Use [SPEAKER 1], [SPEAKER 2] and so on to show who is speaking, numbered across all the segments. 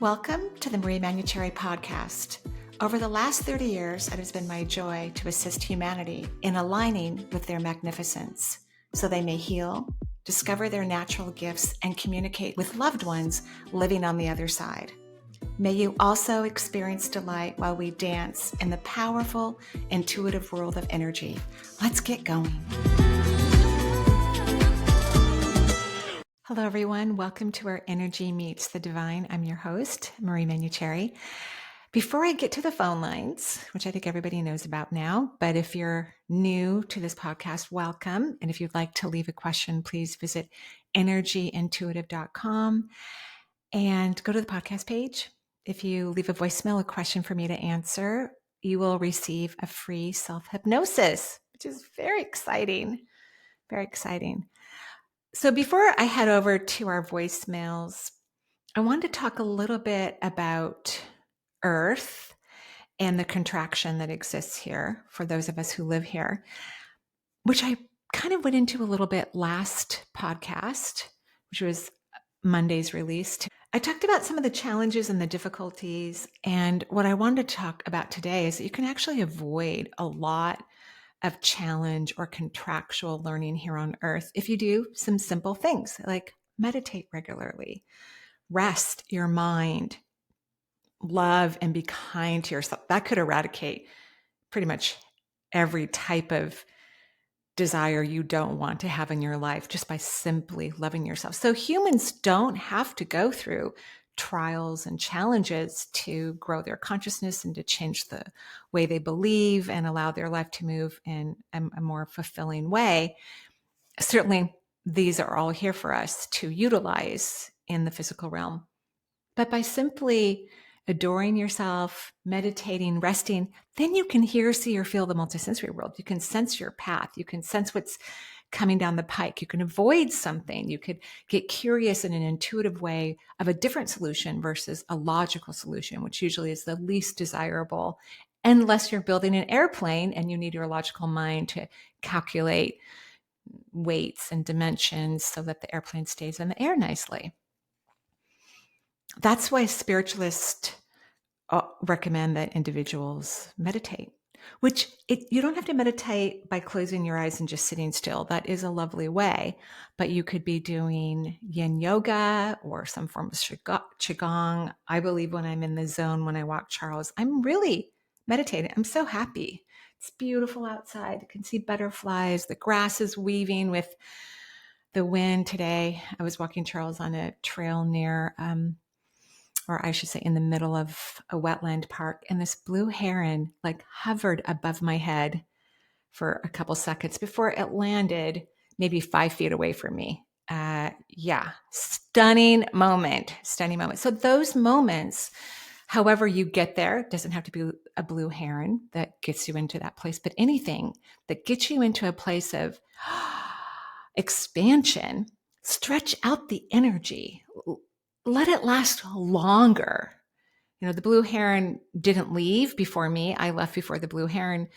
[SPEAKER 1] Welcome to the Manuchehri podcast. Over the last 30 years, it has been my joy to assist humanity in aligning with their magnificence so they may heal, discover their natural gifts, and communicate with loved ones living on the other side. May you also experience delight while we dance in the powerful, intuitive world of energy. Let's get going. Hello, everyone. Welcome to our Energy Meets the Divine. I'm your host, Manuchehri. Before I get to the phone lines, which I think everybody knows about now, but if you're new to this podcast, welcome. And if you'd like to leave a question, please visit energyintuitive.com and go to the podcast page. If you leave a voicemail, a question for me to answer, you will receive a free self-hypnosis, which is very exciting. Very exciting. So before I head over to our voicemails, I wanted to talk a little bit about Earth and the contraction that exists here for those of us who live here, which I kind of went into a little bit last podcast, which was Monday's release. I talked about some of the challenges and the difficulties, and what I wanted to talk about today is that you can actually avoid a lot of challenge or contractual learning here on Earth if you do some simple things like meditate regularly, rest your mind, love and be kind to yourself. That could eradicate pretty much every type of desire you don't want to have in your life just by simply loving yourself. So humans don't have to go through trials and challenges to grow their consciousness and to change the way they believe and allow their life to move in a more fulfilling way. Certainly, these are all here for us to utilize in the physical realm. But by simply adoring yourself, meditating, resting, then you can hear, see, or feel the multisensory world. You can sense your path. You can sense what's coming down the pike. You can avoid something. You could get curious in an intuitive way of a different solution versus a logical solution, which usually is the least desirable, unless you're building an airplane and you need your logical mind to calculate weights and dimensions so that the airplane stays in the air nicely. That's why spiritualists recommend that individuals meditate, which you don't have to meditate by closing your eyes and just sitting still. That is a lovely way, but you could be doing yin yoga or some form of qigong. I believe when I'm in the zone, when I walk Charles, I'm really meditating. I'm so happy. It's beautiful outside. You can see butterflies. The grass is weaving with the wind today. I was walking Charles on a trail near, or I should say in the middle of a wetland park, and this blue heron hovered above my head for a couple seconds before it landed maybe 5 feet away from me. Stunning moment. So those moments, however you get there, it doesn't have to be a blue heron that gets you into that place, but anything that gets you into a place of expansion, stretch out the energy. Let it last longer. The blue heron didn't leave before me. I left before the blue heron,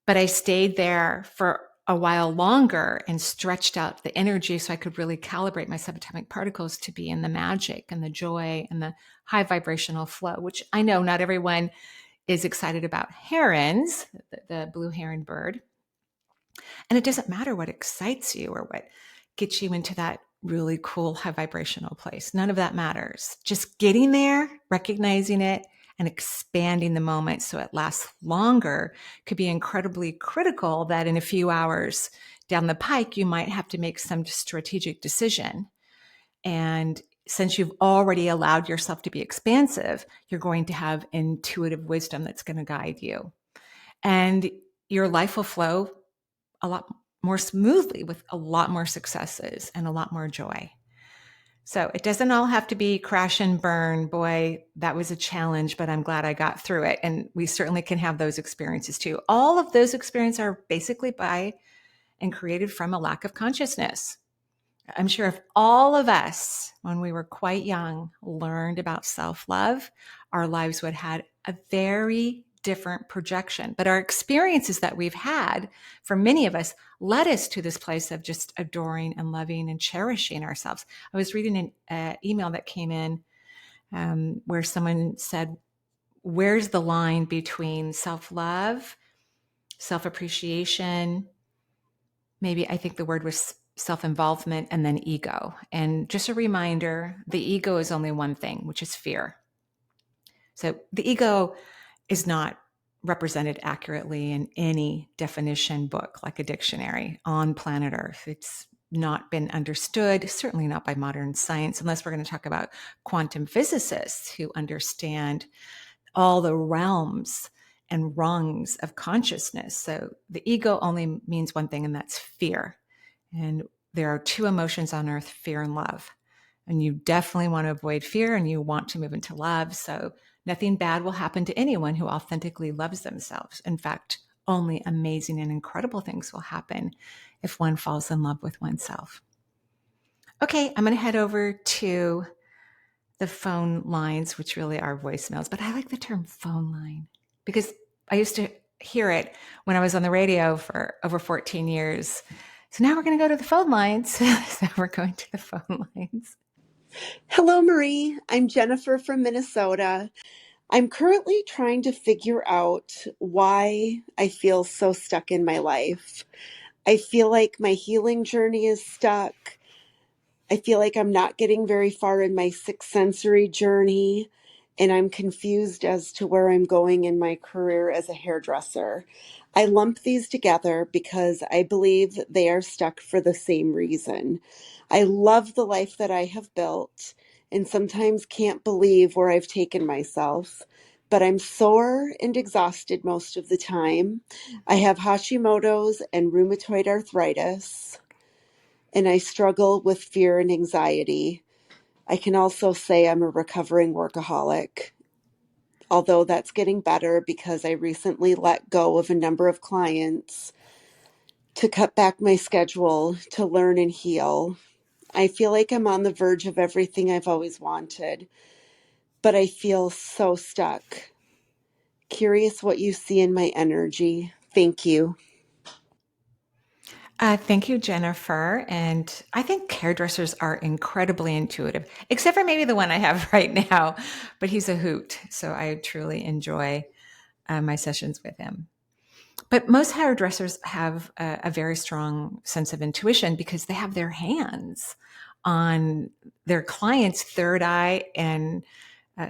[SPEAKER 1] but I stayed there for a while longer and stretched out the energy so I could really calibrate my subatomic particles to be in the magic and the joy and the high vibrational flow, which I know not everyone is excited about herons, the blue heron bird. And it doesn't matter what excites you or what gets you into that really cool high vibrational place. None of that matters. Just getting there, recognizing it, and expanding the moment so it lasts longer could be incredibly critical that in a few hours down the pike, you might have to make some strategic decision. And since you've already allowed yourself to be expansive, you're going to have intuitive wisdom that's going to guide you. And your life will flow a lot more smoothly with a lot more successes and a lot more joy. So it doesn't all have to be crash and burn. Boy, that was a challenge, but I'm glad I got through it. And we certainly can have those experiences too. All of those experiences are basically by and created from a lack of consciousness. I'm sure if all of us, when we were quite young, learned about self-love, our lives would have had a very different projection. But our experiences that we've had, for many of us, led us to this place of just adoring and loving and cherishing ourselves. I was reading an email that came in where someone said, where's the line between self-love, self-appreciation, maybe I think the word was self-involvement, and then ego. And just a reminder, the ego is only one thing, which is fear. So the ego is not represented accurately in any definition book, like a dictionary on planet Earth. It's not been understood, certainly not by modern science, unless we're going to talk about quantum physicists who understand all the realms and rungs of consciousness. So the ego only means one thing, and that's fear. And there are two emotions on earth, fear and love. And you definitely want to avoid fear and you want to move into love. So nothing bad will happen to anyone who authentically loves themselves. In fact, only amazing and incredible things will happen if one falls in love with oneself. Okay, I'm going to head over to the phone lines, which really are voicemails, but I like the term phone line because I used to hear it when I was on the radio for over 14 years. So now we're going to go to the phone lines. So we're going to the phone lines.
[SPEAKER 2] Hello, Marie. I'm Jennifer from Minnesota. I'm currently trying to figure out why I feel so stuck in my life. I feel like my healing journey is stuck. I feel like I'm not getting very far in my sixth sensory journey, and I'm confused as to where I'm going in my career as a hairdresser. I lump these together because I believe they are stuck for the same reason. I love the life that I have built and sometimes can't believe where I've taken myself, but I'm sore and exhausted most of the time. I have Hashimoto's and rheumatoid arthritis, and I struggle with fear and anxiety. I can also say I'm a recovering workaholic, although that's getting better because I recently let go of a number of clients to cut back my schedule to learn and heal. I feel like I'm on the verge of everything I've always wanted, but I feel so stuck. Curious what you see in my energy. Thank you.
[SPEAKER 1] Thank you, Jennifer. And I think hairdressers are incredibly intuitive, except for maybe the one I have right now, but he's a hoot. So I truly enjoy my sessions with him. But most hairdressers have a very strong sense of intuition because they have their hands on their client's third eye and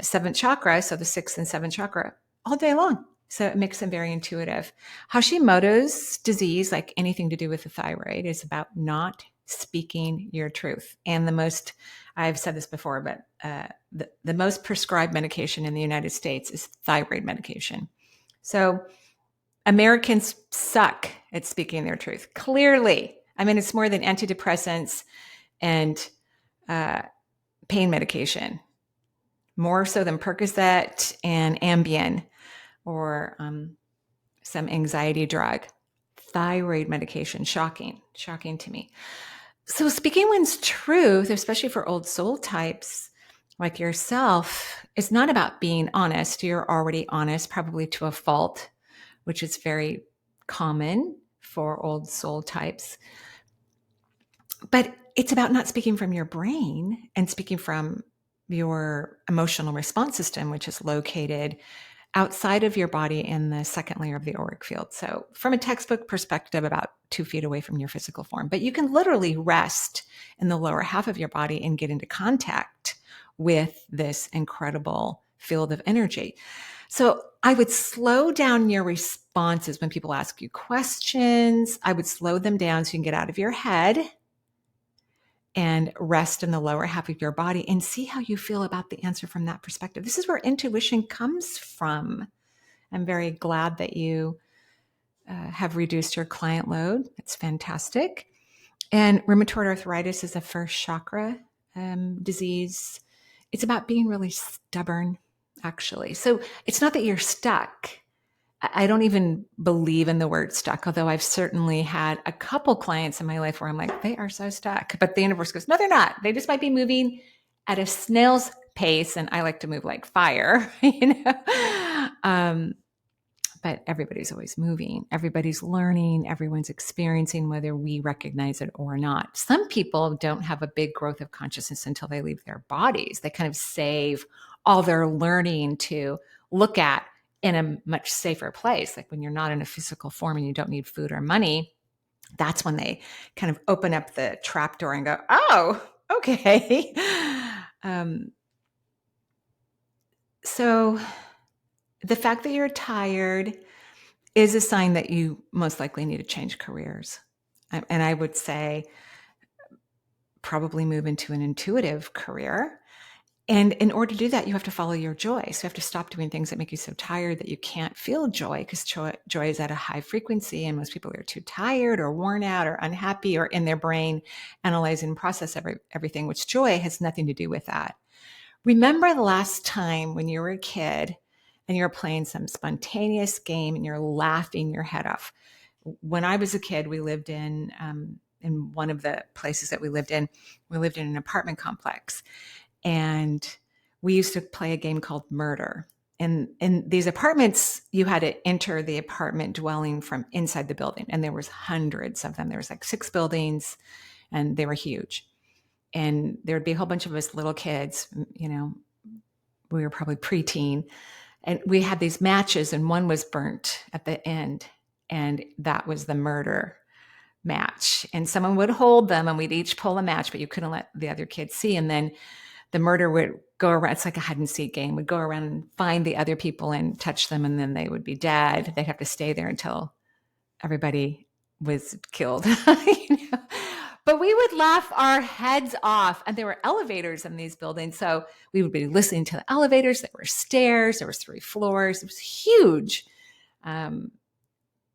[SPEAKER 1] seventh chakra, so the sixth and seventh chakra, all day long. So it makes them very intuitive. Hashimoto's disease, like anything to do with the thyroid, is about not speaking your truth. And I've said this before, but the most prescribed medication in the United States is thyroid medication. So Americans suck at speaking their truth. Clearly. I mean, it's more than antidepressants and pain medication, more so than Percocet and Ambien or some anxiety drug. Thyroid medication, shocking to me. So speaking one's truth, especially for old soul types like yourself, is not about being honest. You're already honest, probably to a fault, which is very common for old soul types. But it's about not speaking from your brain and speaking from your emotional response system, which is located outside of your body in the second layer of the auric field. So from a textbook perspective, about 2 feet away from your physical form, but you can literally rest in the lower half of your body and get into contact with this incredible field of energy. So I would slow down your responses when people ask you questions. I would slow them down so you can get out of your head and rest in the lower half of your body and see how you feel about the answer from that perspective. This is where intuition comes from. I'm very glad that you have reduced your client load. It's fantastic. And rheumatoid arthritis is a first chakra disease. It's about being really stubborn, actually. So it's not that you're stuck. I don't even believe in the word stuck, although I've certainly had a couple clients in my life where I'm like, they are so stuck. But the universe goes, no, they're not. They just might be moving at a snail's pace. And I like to move like fire, but everybody's always moving. Everybody's learning. Everyone's experiencing, whether we recognize it or not. Some people don't have a big growth of consciousness until they leave their bodies. They kind of save all they're learning to look at in a much safer place. Like when you're not in a physical form and you don't need food or money, that's when they kind of open up the trap door and go, oh, okay. um, so the fact that you're tired is a sign that you most likely need to change careers. And I would say probably move into an intuitive career. And in order to do that, you have to follow your joy. So you have to stop doing things that make you so tired that you can't feel joy, because joy is at a high frequency. And most people are too tired or worn out or unhappy or in their brain analyze and process everything, which joy has nothing to do with that. Remember the last time when you were a kid and you were playing some spontaneous game and you're laughing your head off. When I was a kid, we lived in one of the places that we lived in an apartment complex. And we used to play a game called Murder. And in these apartments, you had to enter the apartment dwelling from inside the building. And there was hundreds of them. There was like 6 buildings and they were huge. And there would be a whole bunch of us little kids, we were probably preteen. And we had these matches and one was burnt at the end. And that was the murder match. And someone would hold them and we'd each pull a match, but you couldn't let the other kids see. And then the murder would go around. It's like a hide and seek game, would go around and find the other people and touch them. And then they would be dead. They'd have to stay there until everybody was killed. But we would laugh our heads off. And there were elevators in these buildings. So we would be listening to the elevators. There were stairs. There was 3 floors. It was huge.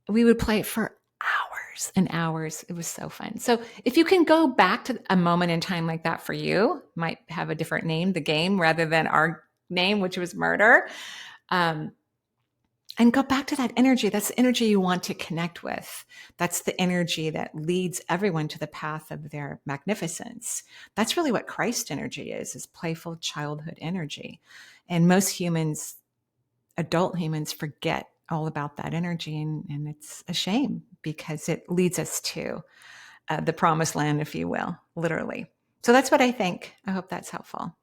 [SPEAKER 1] We would play it for hours and hours. It was so fun. So if you can go back to a moment in time like that for you, might have a different name, the game, rather than our name, which was murder. And go back to that energy. That's the energy you want to connect with. That's the energy that leads everyone to the path of their magnificence. That's really what Christ energy is playful childhood energy. And most humans, adult humans, forget all about that energy. And it's a shame because it leads us to the promised land, if you will, literally. So that's what I think. I hope that's helpful.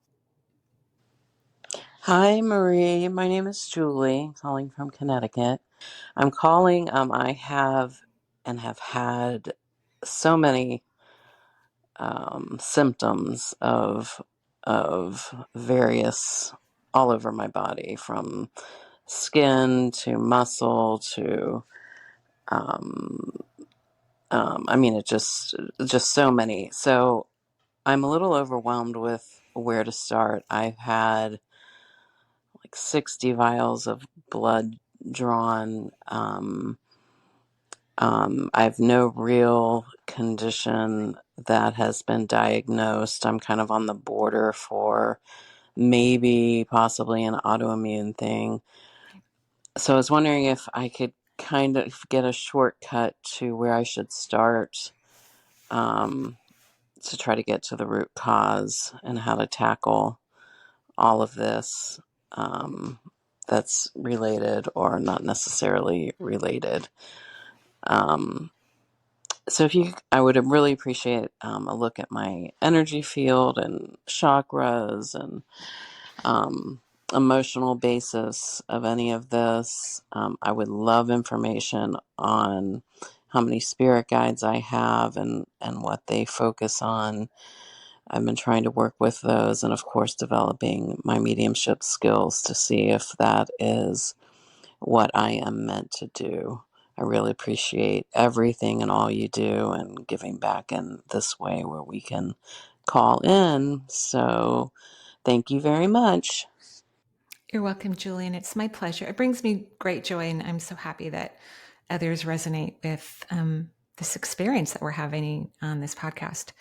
[SPEAKER 3] Hi, Marie. My name is Julie, calling from Connecticut. I'm calling. I have and have had so many symptoms of various all over my body, from skin to muscle to I mean, it just so many. So I'm a little overwhelmed with where to start. I've had like 60 vials of blood drawn. I've no real condition that has been diagnosed. I'm kind of on the border for maybe possibly an autoimmune thing. So I was wondering if I could kind of get a shortcut to where I should start, to try to get to the root cause and how to tackle all of this, that's related or not necessarily related. So I would really appreciate a look at my energy field and chakras and emotional basis of any of this. I would love information on how many spirit guides I have and what they focus on. I've been trying to work with those and, of course, developing my mediumship skills to see if that is what I am meant to do. I really appreciate everything and all you do and giving back in this way where we can call in. So thank you very much.
[SPEAKER 1] You're welcome, Julian. It's my pleasure. It brings me great joy, and I'm so happy that others resonate with this experience that we're having on this podcast.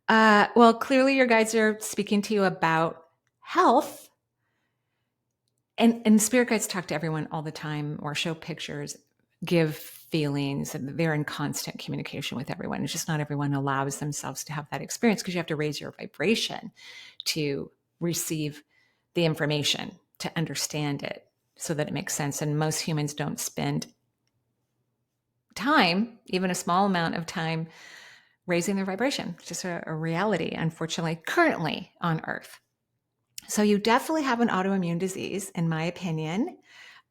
[SPEAKER 1] Well, clearly your guides are speaking to you about health. And spirit guides talk to everyone all the time or show pictures, give feelings, and they're in constant communication with everyone. It's just not everyone allows themselves to have that experience because you have to raise your vibration to receive the information, to understand it so that it makes sense. And most humans don't spend time, even a small amount of time, raising their vibration. It's just a reality, unfortunately, currently on Earth. So you definitely have an autoimmune disease, in my opinion.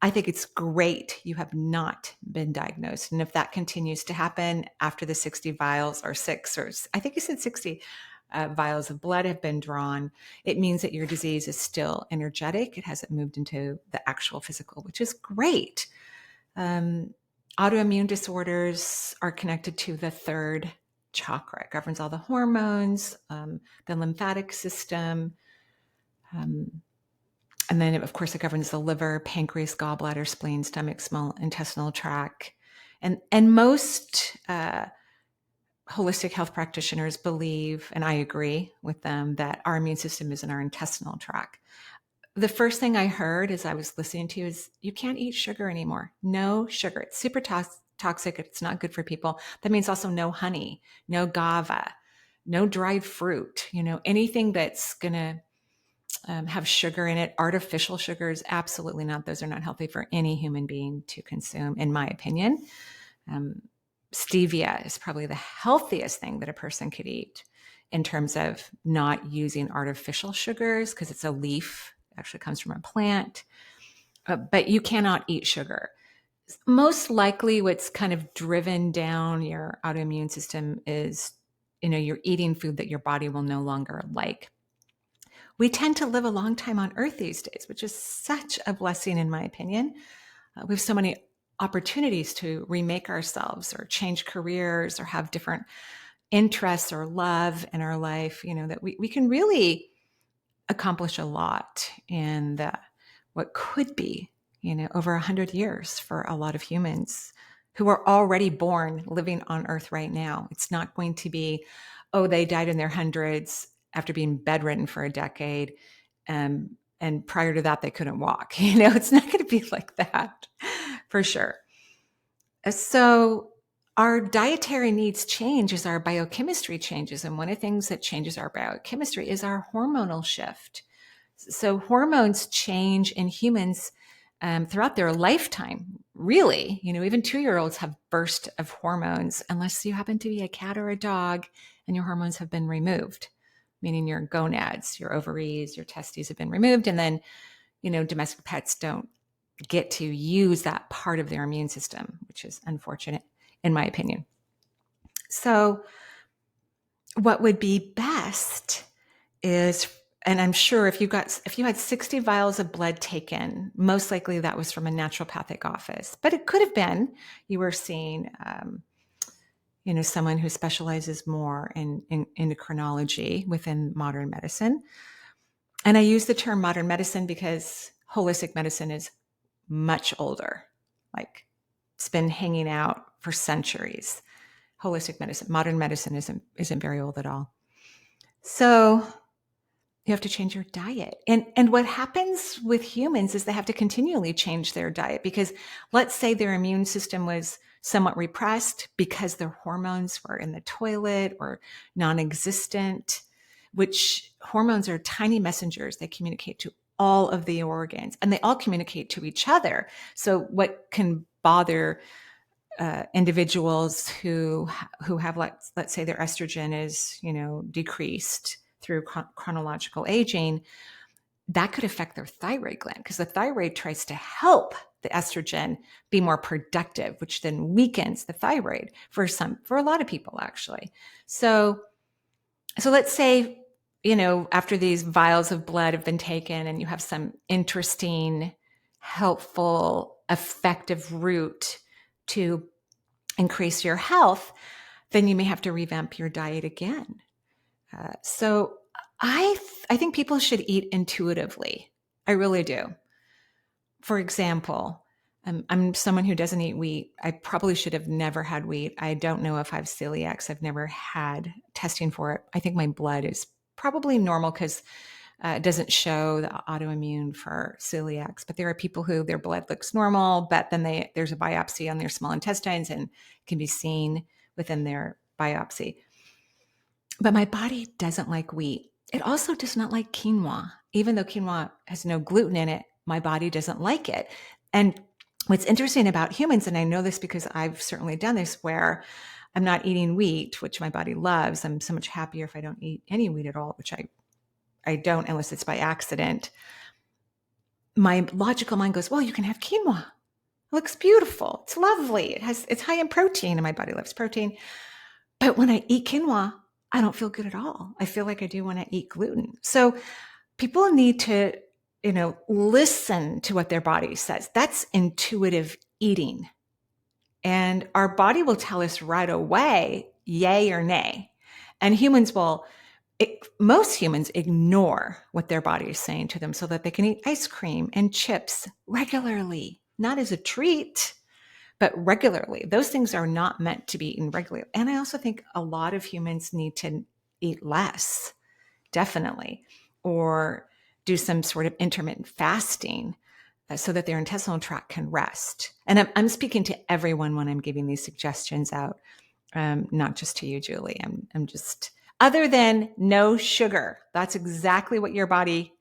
[SPEAKER 1] I think it's great you have not been diagnosed. And if that continues to happen after the 60 vials or I think you said 60 vials of blood have been drawn, it means that your disease is still energetic. It hasn't moved into the actual physical, which is great. Um, Autoimmune disorders are connected to the third chakra. It governs all the hormones, the lymphatic system, um, and then, of course, it governs the liver, pancreas, gallbladder, spleen, stomach, small intestinal tract. And most holistic health practitioners believe, and I agree with them, that our immune system is in our intestinal tract. The first thing I heard as I was listening to you is you can't eat sugar anymore. No sugar. It's super toxic. It's not good for people. That means also no honey, no GABA, no dried fruit, anything that's going to have sugar in it. Artificial sugars, absolutely not. Those are not healthy for any human being to consume, in my opinion. Stevia is probably the healthiest thing that a person could eat in terms of not using artificial sugars, because it's a leaf, it actually comes from a plant. But you cannot eat sugar. Most likely what's kind of driven down your autoimmune system is, you're eating food that your body will no longer like. We tend to live a long time on earth these days, which is such a blessing, in my opinion. We have so many opportunities to remake ourselves or change careers or have different interests or love in our life, that we can really accomplish a lot in what could be, over 100 years for a lot of humans who are already born living on earth right now. It's not going to be, oh, they died in their hundreds after being bedridden for a decade. And prior to that, they couldn't walk. It's not going to be like that for sure. So our dietary needs change as our biochemistry changes. And one of the things that changes our biochemistry is our hormonal shift. So hormones change in humans throughout their lifetime. Really, even 2-year-olds have bursts of hormones, unless you happen to be a cat or a dog and your hormones have been removed, meaning your gonads, your ovaries, your testes have been removed. And then, domestic pets don't get to use that part of their immune system, which is unfortunate, in my opinion. So what would be best is, and I'm sure if you had 60 vials of blood taken, most likely that was from a naturopathic office, but it could have been you were seeing, someone who specializes more in endocrinology within modern medicine. And I use the term modern medicine because holistic medicine is much older. Like, it's been hanging out for centuries. Holistic medicine, modern medicine isn't very old at all. So you have to change your diet. And what happens with humans is they have to continually change their diet, because let's say their immune system was somewhat repressed because their hormones were in the toilet or non-existent, which hormones are tiny messengers. They communicate to all of the organs and they all communicate to each other. So what can bother individuals who have, let's say their estrogen is, decreased through chronological aging, that could affect their thyroid gland, because the thyroid tries to help the estrogen be more productive, which then weakens the thyroid for a lot of people, actually. So let's say, after these vials of blood have been taken and you have some interesting, helpful, effective route to increase your health, then you may have to revamp your diet again. So I think people should eat intuitively. I really do. For example, I'm someone who doesn't eat wheat. I probably should have never had wheat. I don't know if I have celiacs. I've never had testing for it. I think my blood is probably normal because it doesn't show the autoimmune for celiacs. But there are people who their blood looks normal, but then there's a biopsy on their small intestines and it can be seen within their biopsy. But my body doesn't like wheat. It also does not like quinoa. Even though quinoa has no gluten in it, my body doesn't like it. And what's interesting about humans, and I know this because I've certainly done this, where I'm not eating wheat, which my body loves. I'm so much happier if I don't eat any wheat at all, which I I don't unless it's by accident. My logical mind goes, well, you can have quinoa. It looks beautiful. It's lovely. It's high in protein and my body loves protein. But when I eat quinoa, I don't feel good at all. I feel like I do when I eat gluten. So people need to, listen to what their body says. That's intuitive eating. And our body will tell us right away, yay or nay. And most humans ignore what their body is saying to them so that they can eat ice cream and chips regularly, not as a treat, but regularly. Those things are not meant to be eaten regularly. And I also think a lot of humans need to eat less, definitely, or do some sort of intermittent fasting so that their intestinal tract can rest. And I'm speaking to everyone when I'm giving these suggestions out, not just to you, Julie. I'm just, other than no sugar. That's exactly what your body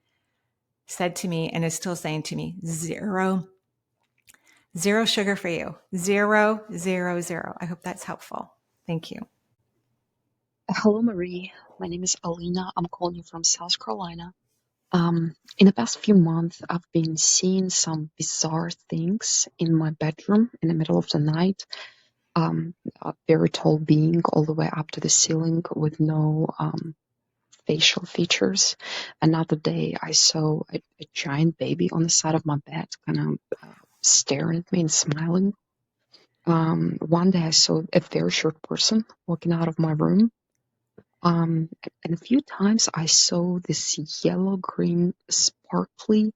[SPEAKER 1] said to me and is still saying to me. Zero sugar for you. Zero, zero, zero. I hope that's helpful. Thank you.
[SPEAKER 4] Hello, Marie. My name is Alina. I'm calling you from South Carolina. In the past few months, I've been seeing some bizarre things in my bedroom in the middle of the night. A very tall being all the way up to the ceiling with no facial features. Another day, I saw a giant baby on the side of my bed, kind of staring at me and smiling. One day, I saw a very short person walking out of my room. And a few times I saw this yellow-green, sparkly,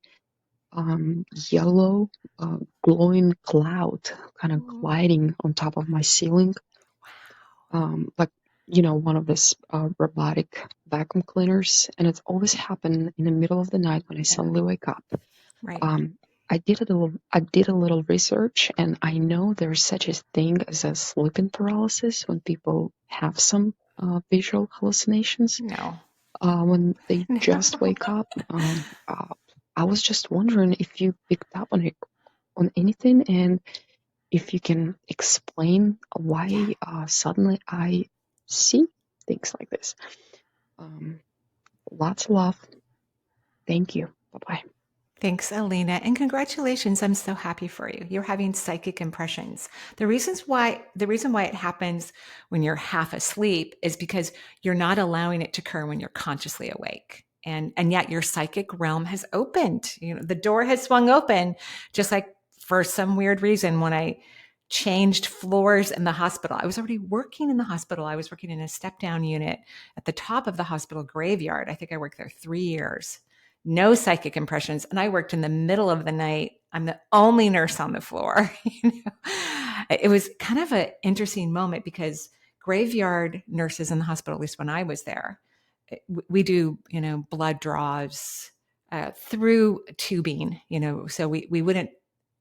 [SPEAKER 4] yellow, glowing cloud kind of gliding on top of my ceiling. Like, one of these robotic vacuum cleaners. And it's always happened in the middle of the night when I suddenly wake up.
[SPEAKER 1] Right.
[SPEAKER 4] I did a little research, and I know there's such a thing as a sleeping paralysis when people have some visual hallucinations.
[SPEAKER 1] No.
[SPEAKER 4] When they
[SPEAKER 1] No.
[SPEAKER 4] just wake up. I was just wondering if you picked up on it, on anything, and if you can explain why suddenly I see things like this. Lots of love. Thank you. Bye-bye.
[SPEAKER 1] Thanks, Alina, and congratulations. I'm so happy for you. You're having psychic impressions. The reason why it happens when you're half asleep is because you're not allowing it to occur when you're consciously awake. And yet your psychic realm has opened. The door has swung open, just like for some weird reason when I changed floors in the hospital. I was already working in the hospital. I was working in a step down unit at the top of the hospital graveyard. I think I worked there 3 years. No psychic impressions. And I worked in the middle of the night. I'm the only nurse on the floor. It was kind of an interesting moment because graveyard nurses in the hospital, at least when I was there, we do, blood draws through tubing, so we wouldn't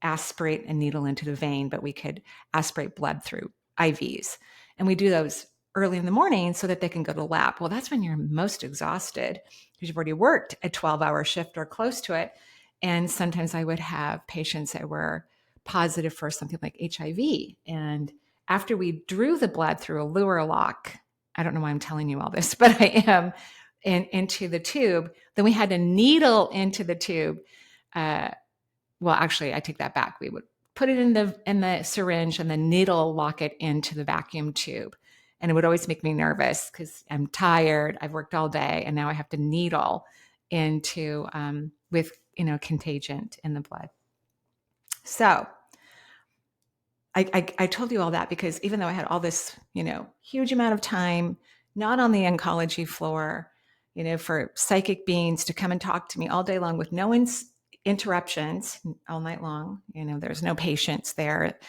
[SPEAKER 1] aspirate a needle into the vein, but we could aspirate blood through IVs. And we do those early in the morning so that they can go to lab. Well, that's when you're most exhausted because you've already worked a 12-hour shift or close to it. And sometimes I would have patients that were positive for something like HIV. And after we drew the blood through a Luer lock, I don't know why I'm telling you all this, but I am, into the tube, then we had a needle into the tube. Well, actually, I take that back. We would put it in the syringe and the needle lock it into the vacuum tube. And it would always make me nervous because I'm tired. I've worked all day, and now I have to needle into with contagion in the blood. So I told you all that because even though I had all this huge amount of time, not on the oncology floor, for psychic beings to come and talk to me all day long with no interruptions all night long. There's no patients there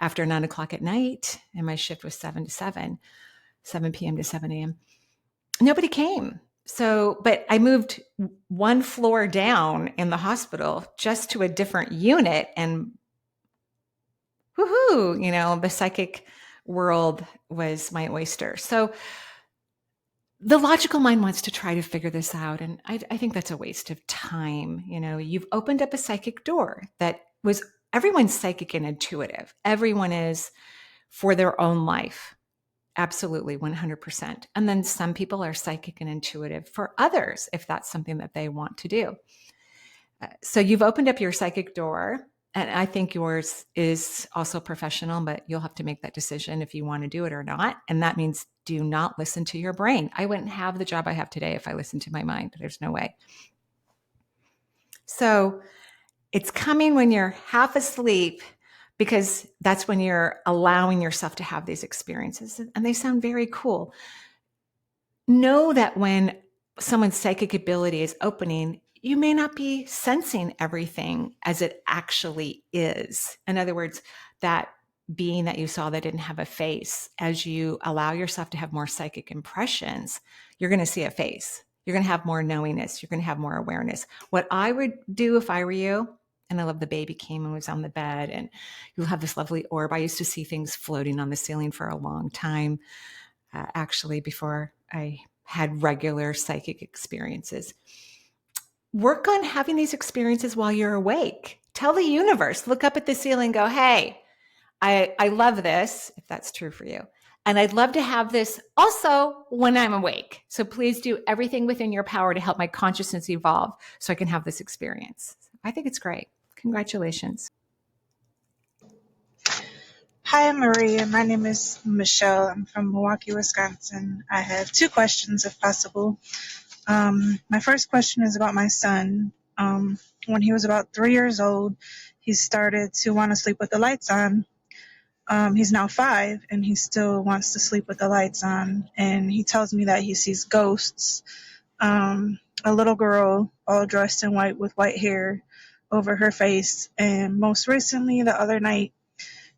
[SPEAKER 1] after 9 o'clock at night, and my shift was 7 p.m. to 7 a.m. Nobody came. So, but I moved one floor down in the hospital just to a different unit, and woohoo, the psychic world was my oyster. So the logical mind wants to try to figure this out. And I think that's a waste of time. You've opened up a psychic door that everyone's psychic and intuitive. Everyone is for their own life. Absolutely, 100%. And then some people are psychic and intuitive for others, if that's something that they want to do. So you've opened up your psychic door. And I think yours is also professional, but you'll have to make that decision if you want to do it or not. And that means do not listen to your brain. I wouldn't have the job I have today if I listened to my mind. There's no way. So it's coming when you're half asleep, because that's when you're allowing yourself to have these experiences. And they sound very cool. Know that when someone's psychic ability is opening, you may not be sensing everything as it actually is. In other words, that being that you saw that didn't have a face, as you allow yourself to have more psychic impressions, you're going to see a face. You're going to have more knowingness. You're going to have more awareness. What I would do if I were you, and I love the baby came and was on the bed, and you'll have this lovely orb. I used to see things floating on the ceiling for a long time, actually, before I had regular psychic experiences. Work on having these experiences while you're awake. Tell the universe, look up at the ceiling, go, hey, I love this, if that's true for you. And I'd love to have this also when I'm awake. So please do everything within your power to help my consciousness evolve so I can have this experience. I think it's great. Congratulations.
[SPEAKER 5] Hi, Maria. My name is Michelle. I'm from Milwaukee, Wisconsin. I have two questions, if possible. My first question is about my son. When he was about 3 years old, he started to want to sleep with the lights on. He's now 5, and he still wants to sleep with the lights on. And he tells me that he sees ghosts. A little girl all dressed in white with white hair over her face. And most recently, the other night,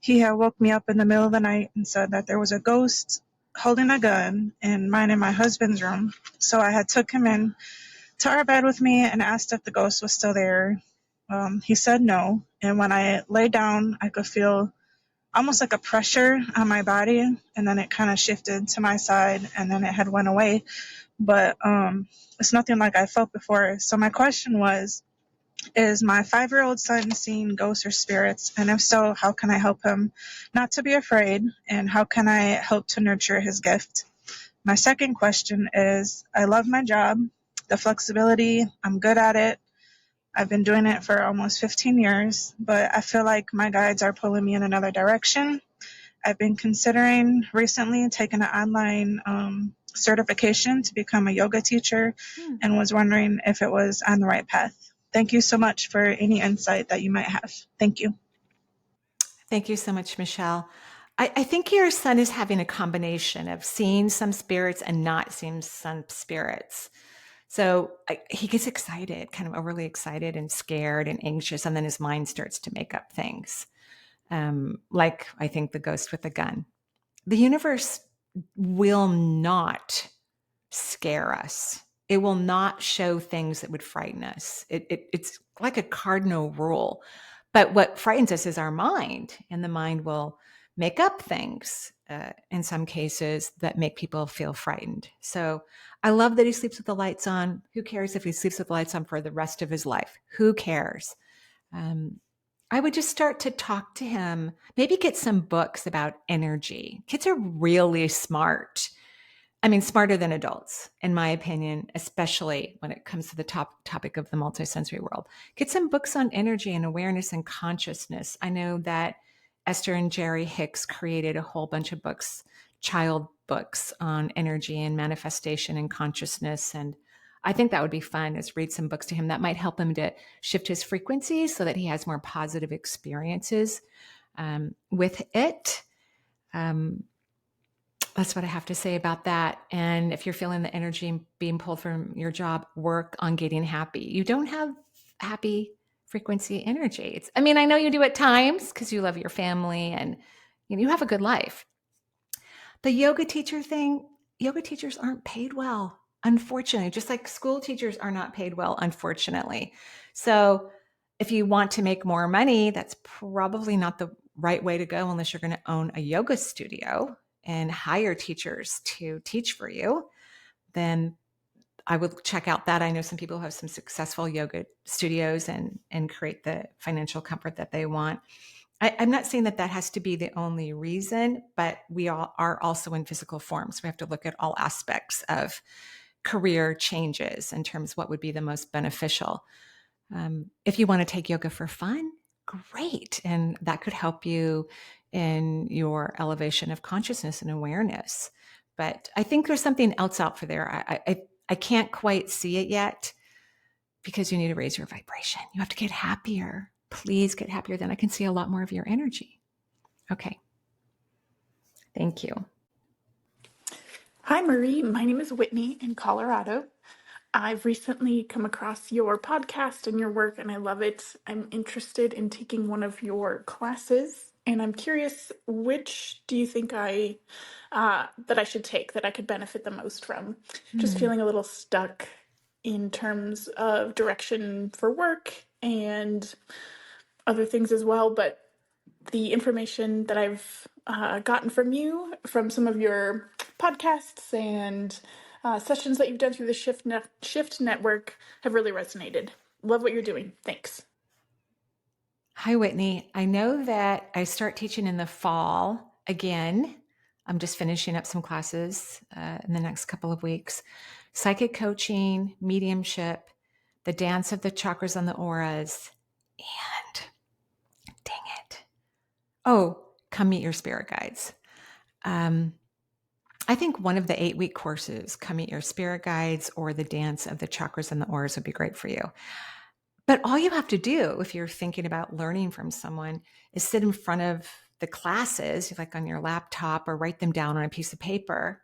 [SPEAKER 5] he had woke me up in the middle of the night and said that there was a ghost holding a gun in mine and my husband's room. So I had took him in to our bed with me and asked if the ghost was still there. He said no. And when I lay down, I could feel almost like a pressure on my body. And then it kind of shifted to my side and then it had went away. But it's nothing like I felt before. So my question was, is my 5-year-old son seeing ghosts or spirits? And if so, how can I help him not to be afraid? And how can I help to nurture his gift? My second question is, I love my job, the flexibility, I'm good at it. I've been doing it for almost 15 years, but I feel like my guides are pulling me in another direction. I've been considering recently taking an online certification to become a yoga teacher and was wondering if it was on the right path. Thank you so much for any insight that you might have. Thank you.
[SPEAKER 1] Thank you so much, Michelle. I think your son is having a combination of seeing some spirits and not seeing some spirits. So he gets excited, kind of overly excited and scared and anxious, and then his mind starts to make up things. Like I think the ghost with the gun. The universe will not scare us. It will not show things that would frighten us. It's like a cardinal rule. But what frightens us is our mind, and the mind will make up things in some cases that make people feel frightened. So I love that he sleeps with the lights on. Who cares if he sleeps with the lights on for the rest of his life? Who cares? I would just start to talk to him, maybe get some books about energy. Kids are really smart. I mean, smarter than adults, in my opinion, especially when it comes to the topic of the multisensory world. Get some books on energy and awareness and consciousness. I know that Esther and Jerry Hicks created a whole bunch of books, child books on energy and manifestation and consciousness. And I think that would be fun, is read some books to him that might help him to shift his frequencies so that he has more positive experiences with it. That's what I have to say about that. And if you're feeling the energy being pulled from your job, work on getting happy. You don't have happy frequency energy. I know you do at times because you love your family and you have a good life. The yoga teacher thing, yoga teachers aren't paid well, unfortunately, just like school teachers are not paid well, unfortunately. So if you want to make more money, that's probably not the right way to go unless you're going to own a yoga studio and hire teachers to teach for you. Then I would check out that. I know some people who have some successful yoga studios and create the financial comfort that they want. I'm not saying that that has to be the only reason, but we all are also in physical form. So we have to look at all aspects of career changes in terms of what would be the most beneficial. If you want to take yoga for fun, great. And that could help you in your elevation of consciousness and awareness. But I think there's something else out for there. I can't quite see it yet because you need to raise your vibration. You have to get happier. Please get happier. Then I can see a lot more of your energy. Okay. Thank you.
[SPEAKER 6] Hi, Marie. My name is Whitney in Colorado. I've recently come across your podcast and your work, and I love it. I'm interested in taking one of your classes, and I'm curious, which do you think that I should take that I could benefit the most from? Just feeling a little stuck in terms of direction for work and other things as well, but the information that I've gotten from you, from some of your podcasts and sessions that you've done through the Shift Network, have really resonated. Love what you're doing. Thanks.
[SPEAKER 1] Hi, Whitney. I know that I start teaching in the fall again. I'm just finishing up some classes in the next couple of weeks. Psychic coaching, mediumship, the dance of the chakras and the auras, and dang it. Oh, come meet your spirit guides. I think one of the 8-week courses, come meet your spirit guides or the dance of the chakras and the auras would be great for you. But all you have to do if you're thinking about learning from someone is sit in front of the classes, like on your laptop, or write them down on a piece of paper.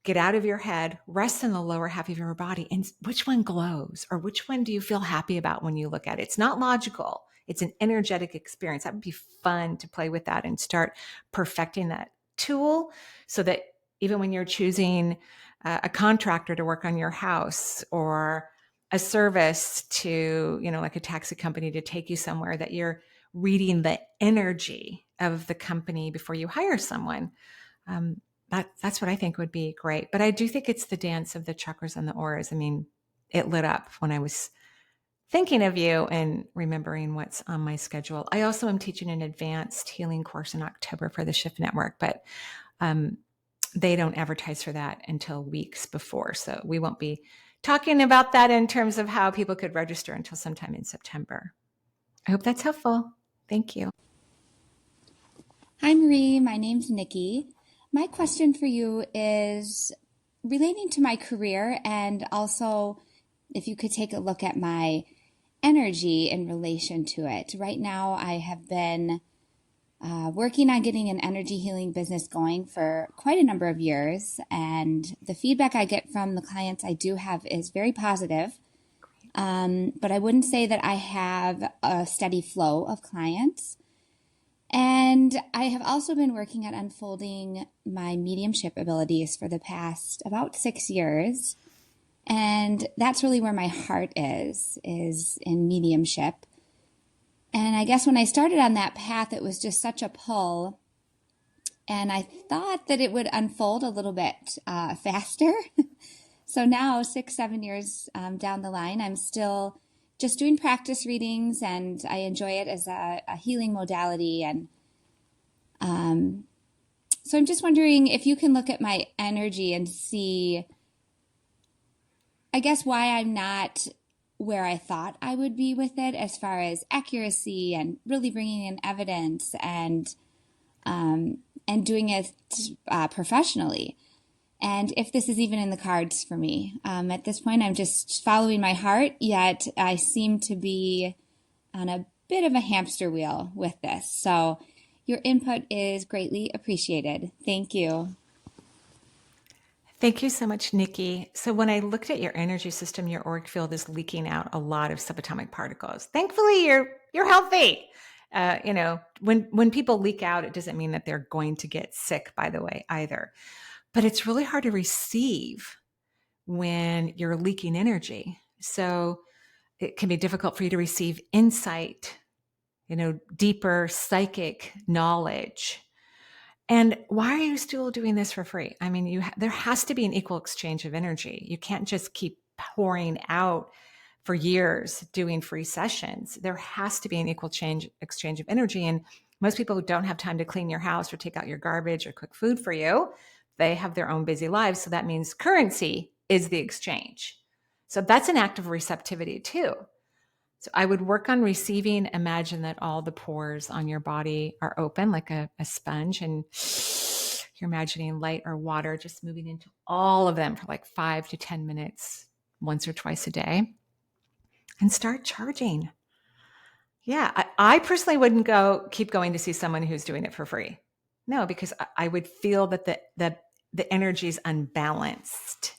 [SPEAKER 1] Get out of your head, rest in the lower half of your body, and which one glows or which one do you feel happy about when you look at it? It's not logical. It's an energetic experience. That would be fun to play with that and start perfecting that tool so that even when you're choosing a contractor to work on your house or a service to, like a taxi company to take you somewhere, that you're reading the energy of the company before you hire someone. That's what I think would be great. But I do think it's the dance of the chakras and the auras. I mean, it lit up when I was thinking of you and remembering what's on my schedule. I also am teaching an advanced healing course in October for the Shift Network, but they don't advertise for that until weeks before. So we won't be talking about that in terms of how people could register until sometime in September. I hope that's helpful. Thank you.
[SPEAKER 7] Hi, Marie. My name's Nikki. My question for you is relating to my career, and also if you could take a look at my energy in relation to it. Right now, I have been working on getting an energy healing business going for quite a number of years, and the feedback I get from the clients I do have is very positive. But I wouldn't say that I have a steady flow of clients. And I have also been working at unfolding my mediumship abilities for the past about 6 years. And that's really where my heart is in mediumship. And I guess when I started on that path, it was just such a pull. And I thought that it would unfold a little bit faster. So now, 6-7 years down the line, I'm still just doing practice readings, and I enjoy it as a healing modality. And so I'm just wondering if you can look at my energy and see, I guess, why I'm not where I thought I would be with it as far as accuracy and really bringing in evidence and doing it professionally. And if this is even in the cards for me. At this point, I'm just following my heart, yet I seem to be on a bit of a hamster wheel with this. So your input is greatly appreciated. Thank you.
[SPEAKER 1] Thank you so much, Nikki. So when I looked at your energy system, your auric field is leaking out a lot of subatomic particles. Thankfully, you're healthy. When people leak out, it doesn't mean that they're going to get sick, by the way, either. But it's really hard to receive when you're leaking energy. So it can be difficult for you to receive insight, deeper psychic knowledge. And why are you still doing this for free? I mean, there has to be an equal exchange of energy. You can't just keep pouring out for years doing free sessions. There has to be an equal exchange of energy. And Most people who don't have time to clean your house or take out your garbage or cook food for you, they have their own busy lives. So that means currency is the exchange. So that's an act of receptivity too. So I would work on receiving. Imagine that all the pores on your body are open like a sponge, and you're imagining light or water just moving into all of them for like 5 to 10 minutes once or twice a day, and start charging. Yeah, I personally wouldn't keep going to see someone who's doing it for free. No, because I would feel that the energy is unbalanced.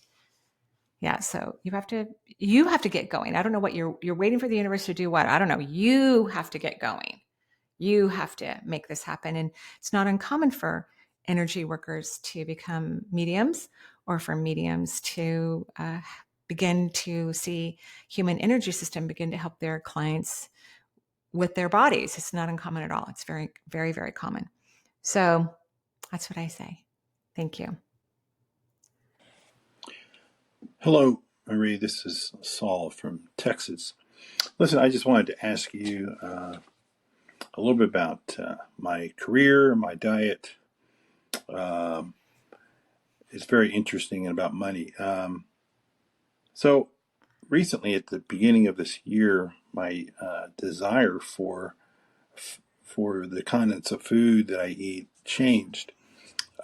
[SPEAKER 1] Yeah, so you have to get going. I don't know what you're waiting for the universe to do what. I don't know. You have to get going. You have to make this happen. And it's not uncommon for energy workers to become mediums, or for mediums to begin to see human energy system begin to help their clients with their bodies. It's not uncommon at all. It's very, very, very common. So that's what I say. Thank you.
[SPEAKER 8] Hello, Marie. This is Saul from Texas. Listen, I just wanted to ask you a little bit about my career, my diet. Um, it's very interesting, and about money. So recently, at the beginning of this year, my desire for the contents of food that I eat changed.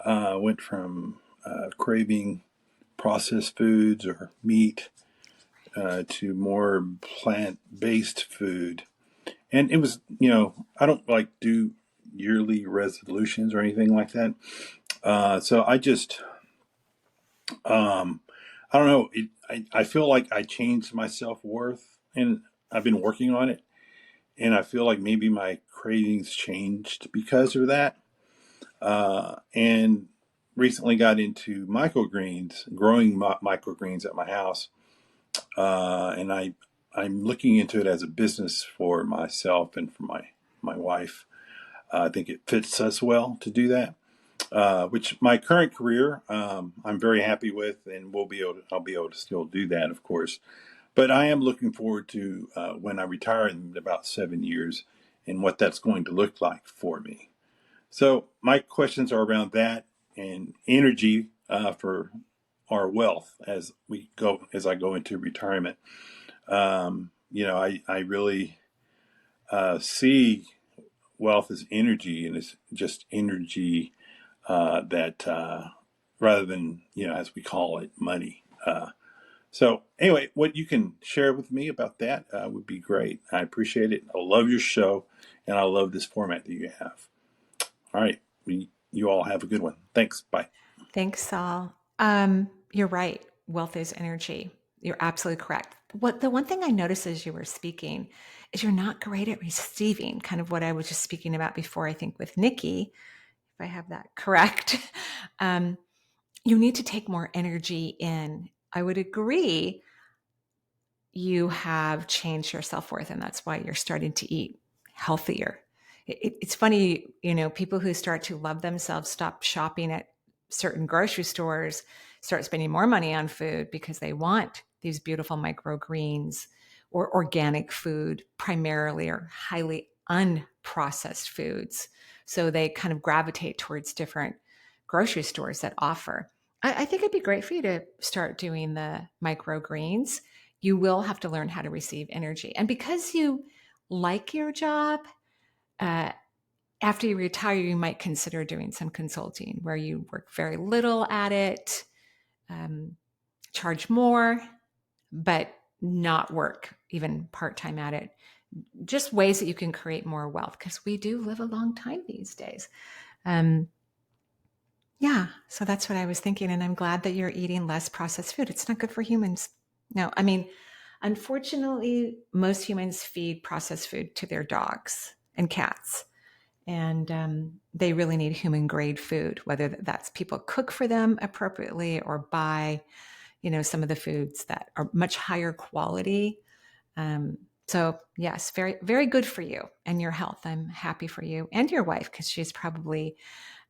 [SPEAKER 8] Went from craving processed foods or meat to more plant-based food. And it was, I don't like do yearly resolutions or anything like that. So I just, I don't know. I feel like I changed my self-worth, and I've been working on it. And I feel like maybe my cravings changed because of that. And recently got into microgreens, growing microgreens at my house. And I'm looking into it as a business for myself and for my wife. I think it fits us well to do that. Which my current career, I'm very happy with, and I'll be able to still do that, of course. But I am looking forward to when I retire in about 7 years, and what that's going to look like for me. So my questions are around that and energy for our wealth as I go into retirement. I really see wealth as energy, and it's just energy that rather than, as we call it, money. So anyway, what you can share with me about that would be great. I appreciate it. I love your show, and I love this format that you have. All right. You all have a good one. Thanks. Bye.
[SPEAKER 1] Thanks, Saul. You're right. Wealth is energy. You're absolutely correct. The one thing I noticed as you were speaking is you're not great at receiving, kind of what I was just speaking about before, I think with Nikki, if I have that correct. You need to take more energy in. I would agree you have changed your self-worth, and that's why you're starting to eat healthier. It's funny, people who start to love themselves stop shopping at certain grocery stores, start spending more money on food because they want these beautiful microgreens or organic food primarily, or highly unprocessed foods. So they kind of gravitate towards different grocery stores that offer. I think it'd be great for you to start doing the microgreens. You will have to learn how to receive energy. And because you like your job, after you retire, you might consider doing some consulting where you work very little at it, charge more, but not work even part-time at it. Just ways that you can create more wealth, because we do live a long time these days. Yeah, so that's what I was thinking. And I'm glad that you're eating less processed food. It's not good for humans. No, I mean, unfortunately, most humans feed processed food to their dogs and cats. And they really need human grade food, whether that's people cook for them appropriately or buy, some of the foods that are much higher quality. So yes, very, very good for you and your health. I'm happy for you and your wife, because she's probably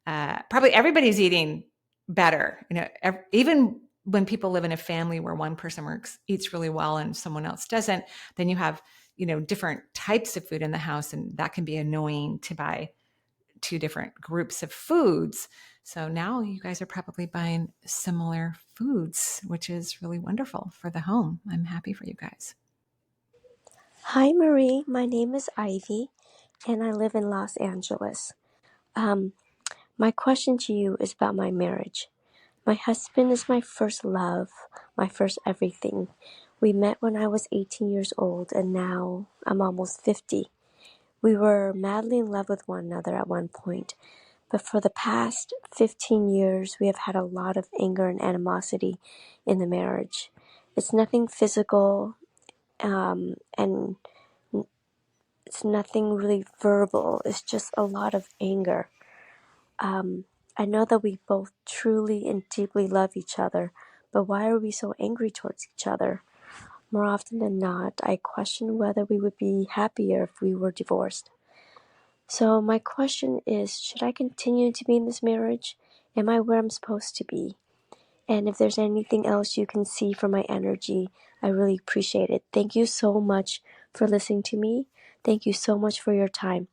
[SPEAKER 1] everybody's eating better. Even when people live in a family where one person eats really well and someone else doesn't, then you have, different types of food in the house, and that can be annoying to buy two different groups of foods. So now you guys are probably buying similar foods, which is really wonderful for the home. I'm happy for you guys.
[SPEAKER 9] Hi, Marie. My name is Ivy, and I live in Los Angeles. My question to you is about my marriage. My husband is my first love, my first everything. We met when I was 18 years old, and now I'm almost 50. We were madly in love with one another at one point, but for the past 15 years, we have had a lot of anger and animosity in the marriage. It's nothing physical, and it's nothing really verbal. It's just a lot of anger. I know that we both truly and deeply love each other, but why are we so angry towards each other? More often than not, I question whether we would be happier if we were divorced. So my question is, should I continue to be in this marriage? Am I where I'm supposed to be? And if there's anything else you can see from my energy, I really appreciate it. Thank you so much for listening to me. Thank you so much for your time.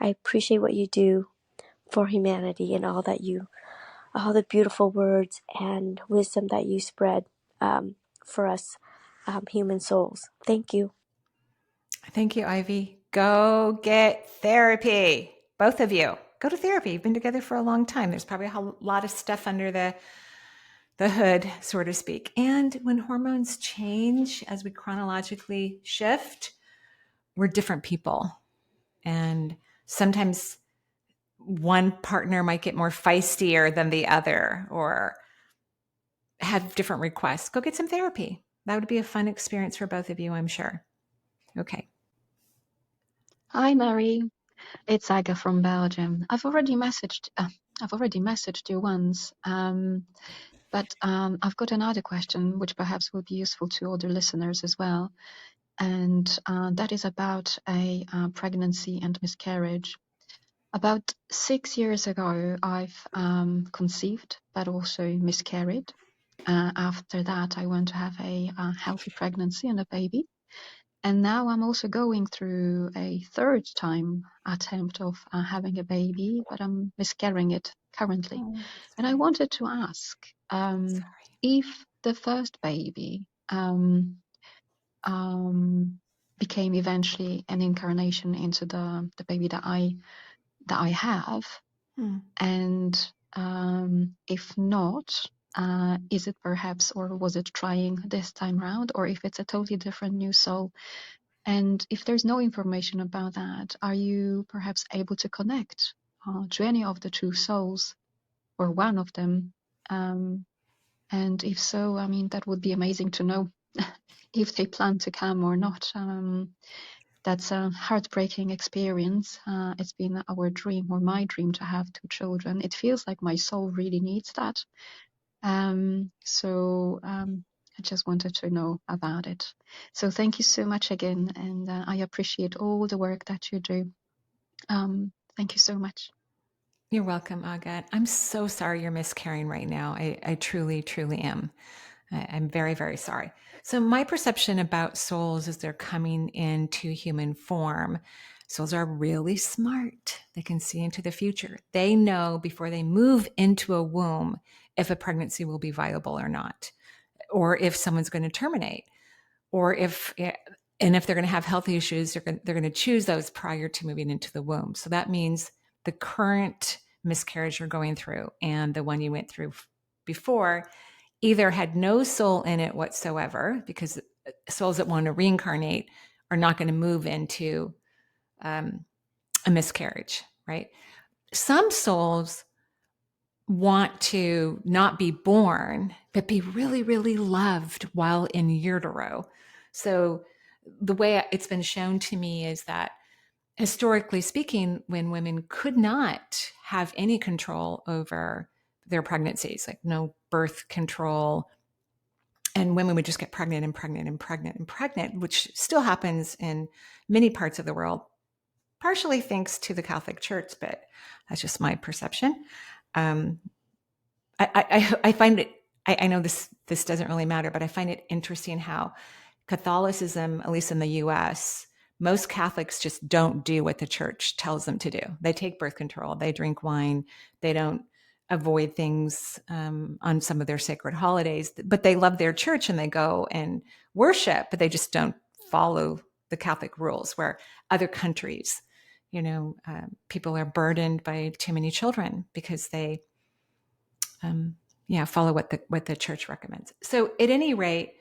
[SPEAKER 9] I appreciate what you do for humanity and all the beautiful words and wisdom that you spread for us human souls. Thank you.
[SPEAKER 1] Thank you, Ivy. Go get therapy. Both of you. Go to therapy. You've been together for a long time. There's probably a lot of stuff under the hood, so to speak. And when hormones change as we chronologically shift, we're different people. And sometimes one partner might get more feistier than the other or have different requests. Go get some therapy. That would be a fun experience for both of you, I'm sure. Okay.
[SPEAKER 4] Hi, Mary. It's Aga from Belgium. I've already messaged you once, but I've got another question which perhaps will be useful to other listeners as well, and that is about a pregnancy and miscarriage. About 6 years ago, I've conceived, but also miscarried. After that, I went to have a healthy pregnancy and a baby. And now I'm also going through a third time attempt of having a baby, but I'm miscarrying it currently.
[SPEAKER 1] Oh,
[SPEAKER 4] And I wanted to ask
[SPEAKER 1] sorry.
[SPEAKER 4] if the first baby um, became eventually an incarnation into the baby that I have, and if not, is it perhaps, or was it trying this time round, or if it's a totally different new soul? And if there's no information about that, are you perhaps able to connect to any of the two souls or one of them? And if so, I mean, that would be amazing to know if they plan to come or not. That's a heartbreaking experience. It's been our dream, or my dream, to have two children. It feels like my soul really needs that. I just wanted to know about it. So thank you so much again, and I appreciate all the work that you do. Thank you so much.
[SPEAKER 1] You're welcome, Agat. I'm so sorry you're miscarrying right now. I truly, truly am. I'm very, very sorry. So my perception about souls is they're coming into human form. Souls are really smart. They can see into the future. They know before they move into a womb if a pregnancy will be viable or not, or if someone's going to terminate, or if they're going to have health issues, they're going to choose those prior to moving into the womb. So that means the current miscarriage you're going through and the one you went through before either had no soul in it whatsoever, because souls that want to reincarnate are not going to move into a miscarriage, right? Some souls want to not be born, but be really, really loved while in utero. So the way it's been shown to me is that historically speaking, when women could not have any control over their pregnancies, like no birth control, and women would just get pregnant and pregnant and pregnant and pregnant, which still happens in many parts of the world, partially thanks to the Catholic Church, but that's just my perception. I find it, I know this doesn't really matter, but I find it interesting how Catholicism, at least in the US, most Catholics just don't do what the church tells them to do. They take birth control, they drink wine, they don't avoid things on some of their sacred holidays, but they love their church and they go and worship, but they just don't follow the Catholic rules. Where other countries, people are burdened by too many children because they, follow what the church recommends. So at any rate,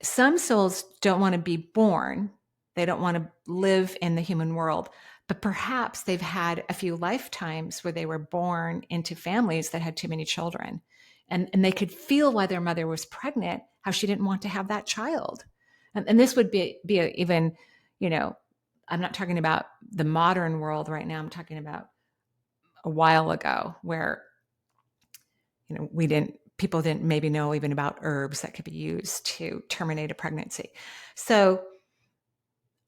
[SPEAKER 1] some souls don't want to be born. They don't want to live in the human world, but perhaps they've had a few lifetimes where they were born into families that had too many children. And they could feel while their mother was pregnant how she didn't want to have that child. And this would be even, I'm not talking about the modern world right now. I'm talking about a while ago where, people didn't maybe know even about herbs that could be used to terminate a pregnancy. So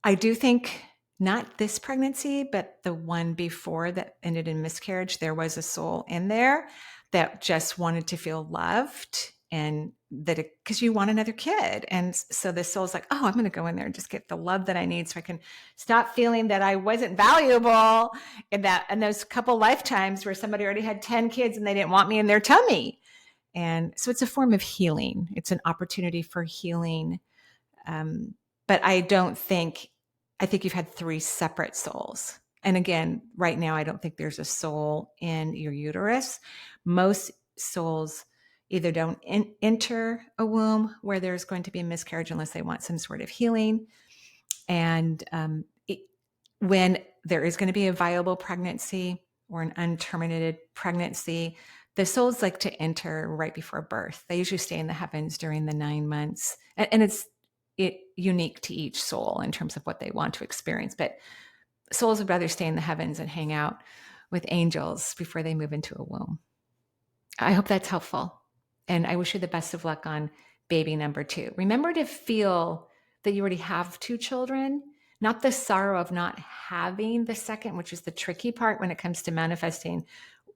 [SPEAKER 1] I do think not this pregnancy, but the one before that ended in miscarriage, there was a soul in there that just wanted to feel loved, and that because you want another kid. And so the soul's like, oh, I'm going to go in there and just get the love that I need so I can stop feeling that I wasn't valuable in those couple lifetimes where somebody already had 10 kids and they didn't want me in their tummy. And so it's a form of healing. It's an opportunity for healing. But I think you've had 3 separate souls. And again, right now, I don't think there's a soul in your uterus. Most souls either don't enter a womb where there's going to be a miscarriage unless they want some sort of healing. And when there is going to be a viable pregnancy or an unterminated pregnancy, the souls like to enter right before birth. They usually stay in the heavens during the 9 months. And it's unique to each soul in terms of what they want to experience. But souls would rather stay in the heavens and hang out with angels before they move into a womb. I hope that's helpful. And I wish you the best of luck on baby number 2. Remember to feel that you already have 2 children, not the sorrow of not having the second, which is the tricky part when it comes to manifesting.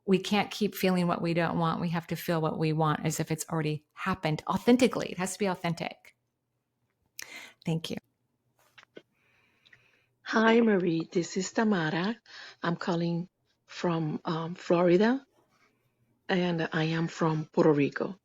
[SPEAKER 1] We can't keep feeling what we don't want. We have to feel what we want as if it's already happened authentically. It has to be authentic. Thank you.
[SPEAKER 10] Hi, Marie. This is Tamara. I'm calling from Florida, and I am from Puerto Rico.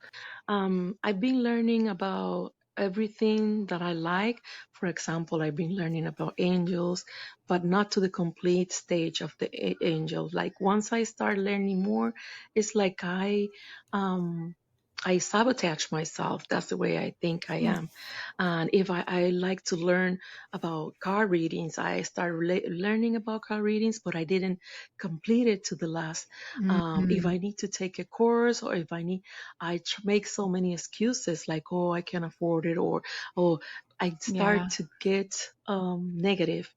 [SPEAKER 10] I've been learning about everything that I like. For example, I've been learning about angels, but not to the complete stage of the angel. Like once I start learning more, it's like I sabotage myself. That's the way I think I am. And if I like to learn about card readings, I started learning about card readings, but I didn't complete it to the last. If I need to take a course, or if I need, make so many excuses like, oh, I can't afford it, or, oh, I start to get negative.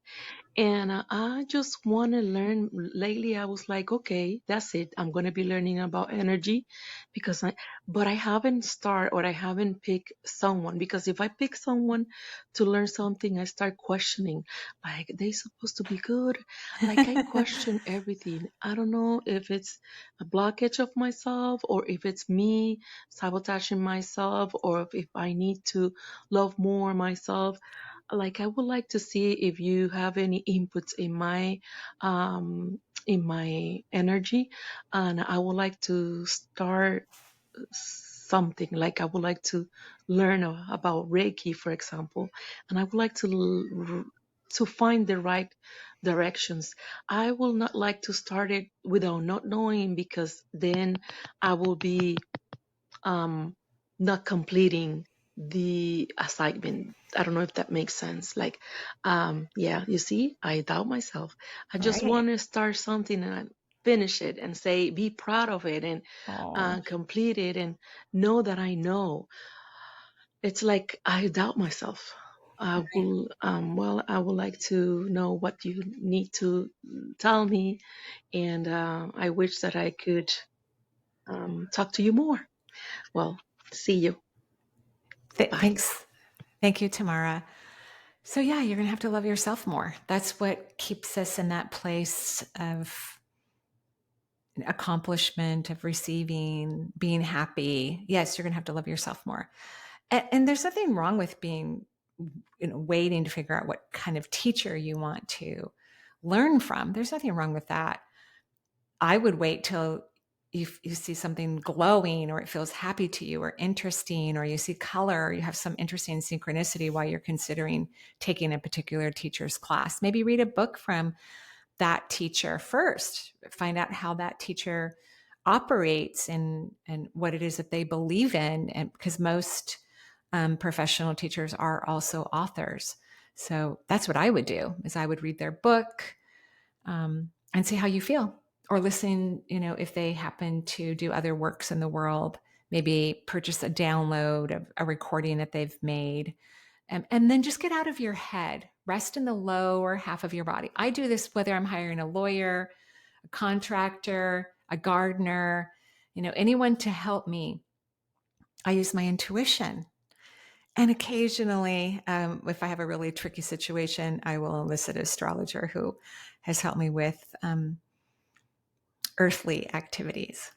[SPEAKER 10] And I just want to learn. Lately, I was like, okay, that's it. I'm going to be learning about energy but I haven't started, or I haven't picked someone, because if I pick someone to learn something, I start questioning, like, they supposed to be good. Like, I question everything. I don't know if it's a blockage of myself, or if it's me sabotaging myself, or if I need to love more myself. Like, I would like to see if you have any inputs in my energy, and I would like to start something. Like, I would like to learn about Reiki, for example, and I would like to find the right directions. I will not like to start it without not knowing, because then I will be not completing the assignment. I don't know if that makes sense. Like, yeah, you see, I doubt myself. I just
[SPEAKER 1] Right.
[SPEAKER 10] want to start something and finish it and say, be proud of it, and complete it, and know that I know. It's like I doubt myself. I will, I would like to know what you need to tell me, and I wish that I could talk to you more. Well, see you. Bye.
[SPEAKER 1] Thanks. Thank you, Tamara. So yeah, you're going to have to love yourself more. That's what keeps us in that place of accomplishment, of receiving, being happy. Yes, you're going to have to love yourself more. And there's nothing wrong with being waiting to figure out what kind of teacher you want to learn from. There's nothing wrong with that. I would wait till you see something glowing, or it feels happy to you, or interesting, or you see color, or you have some interesting synchronicity while you're considering taking a particular teacher's class. Maybe read a book from that teacher first. Find out how that teacher operates and what it is that they believe in. And because most professional teachers are also authors. So that's what I would do, is I would read their book and see how you feel. Or listen, if they happen to do other works in the world, maybe purchase a download of a recording that they've made. And then just get out of your head, rest in the lower half of your body. I do this whether I'm hiring a lawyer, a contractor, a gardener, anyone to help me. I use my intuition. And occasionally, if I have a really tricky situation, I will enlist an astrologer who has helped me with earthly activities.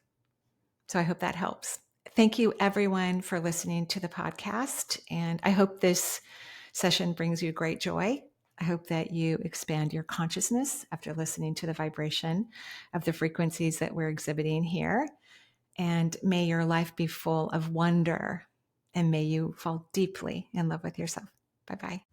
[SPEAKER 1] So I hope that helps. Thank you, everyone, for listening to the podcast. And I hope this session brings you great joy. I hope that you expand your consciousness after listening to the vibration of the frequencies that we're exhibiting here. And may your life be full of wonder, and may you fall deeply in love with yourself. Bye-bye.